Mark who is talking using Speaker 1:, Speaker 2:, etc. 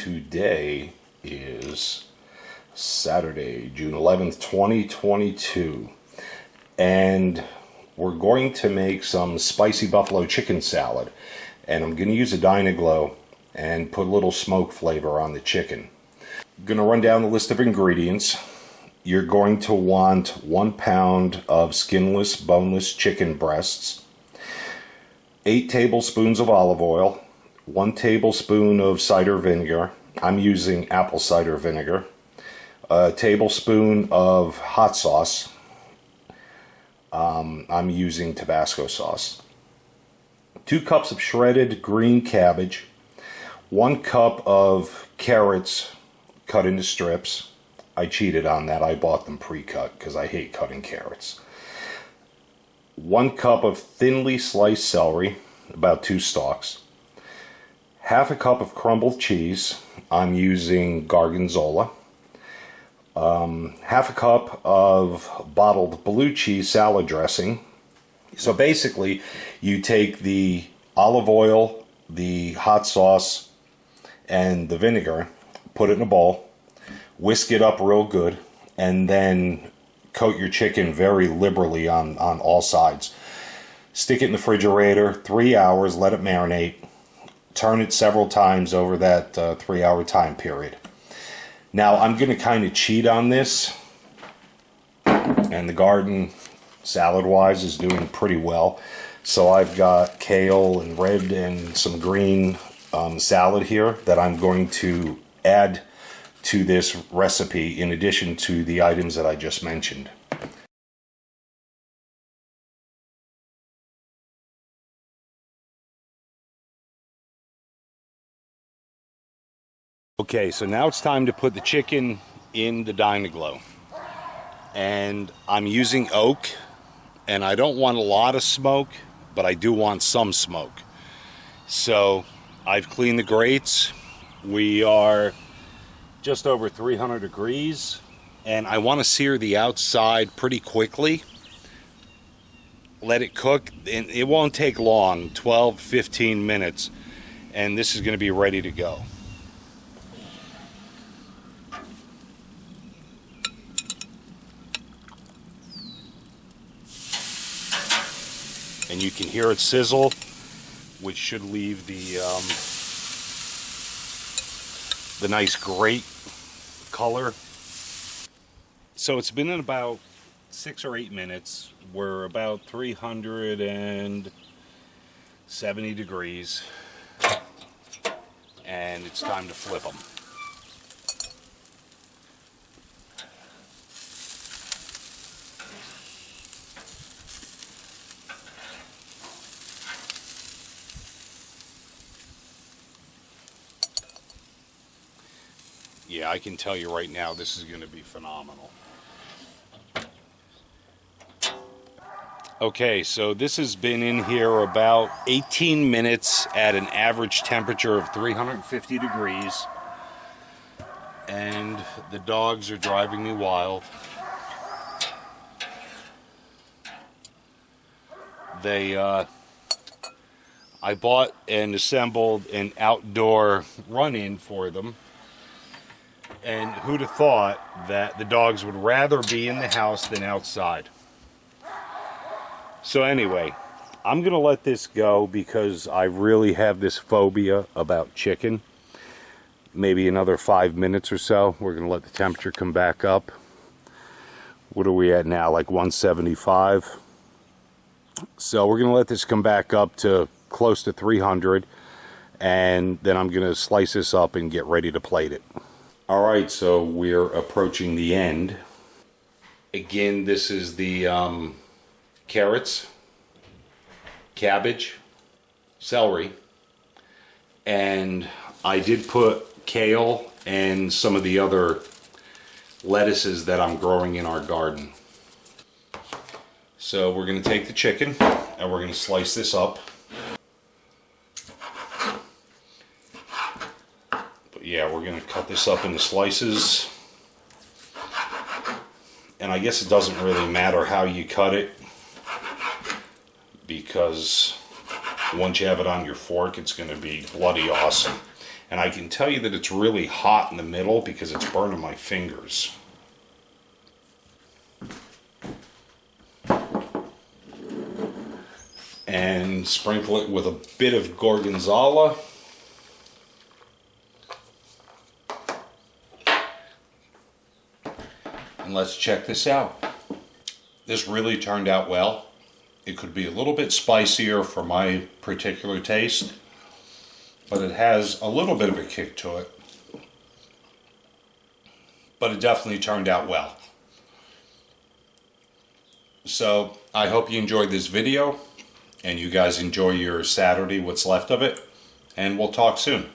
Speaker 1: Today is Saturday, June 11th, 2022, and we're going to make some spicy buffalo chicken salad, and I'm going to use a dynaglo and put a little smoke flavor on the chicken. I'm going to run down the list of ingredients. You're going to want 1 pound of skinless, boneless chicken breasts, 8 tablespoons of olive oil, 1 tablespoon of cider vinegar. I'm using apple cider vinegar. A tablespoon of hot sauce. I'm using Tabasco sauce. 2 cups of shredded green cabbage. 1 cup of carrots cut into strips. I cheated on that. I bought them pre-cut because I hate cutting carrots. 1 cup of thinly sliced celery, about 2 stalks. Half a cup of crumbled cheese. I'm using Gorgonzola. Half a cup of bottled blue cheese salad dressing. So basically, you take the olive oil, the hot sauce, and the vinegar, put it in a bowl, whisk it up real good, and then coat your chicken very liberally on all sides. Stick it in the refrigerator 3 hours, let it marinate. Turn it several times over that 3-hour time period. Now I'm going to kind of cheat on this, and the garden salad wise is doing pretty well. So I've got kale and red and some green salad here that I'm going to add to this recipe in addition to the items that I just mentioned. Okay, so now it's time to put the chicken in the dynaglo. And I'm using oak, and I don't want a lot of smoke, but I do want some smoke. So I've cleaned the grates. We are just over 300 degrees, and I want to sear the outside pretty quickly. Let it cook, and it won't take long, 12-15 minutes, and this is going to be ready to go. And you can hear it sizzle, which should leave the nice grate color. So it's been in about 6 or 8 minutes. We're about 370 degrees, and it's time to flip them. Yeah, I can tell you right now, this is going to be phenomenal. Okay, so this has been in here about 18 minutes at an average temperature of 350 degrees. And the dogs are driving me wild. I bought and assembled an outdoor run-in for them. And who'd have thought that the dogs would rather be in the house than outside? So anyway, I'm going to let this go because I really have this phobia about chicken. Maybe another 5 minutes or so. We're going to let the temperature come back up. What are we at now? Like 175. So we're going to let this come back up to close to 300. And then I'm going to slice this up and get ready to plate it. Alright, so we're approaching the end. Again, this is the carrots, cabbage, celery, and I did put kale and some of the other lettuces that I'm growing in our garden. So we're going to take the chicken and we're going to slice this up. Yeah, we're going to cut this up into slices, and I guess it doesn't really matter how you cut it, because once you have it on your fork, it's going to be bloody awesome. And I can tell you that it's really hot in the middle because it's burning my fingers. And sprinkle it with a bit of gorgonzola. And let's check this out. This really turned out well. It could be a little bit spicier for my particular taste, but it has a little bit of a kick to it. But it definitely turned out well. So I hope you enjoyed this video and you guys enjoy your Saturday, what's left of it, and we'll talk soon.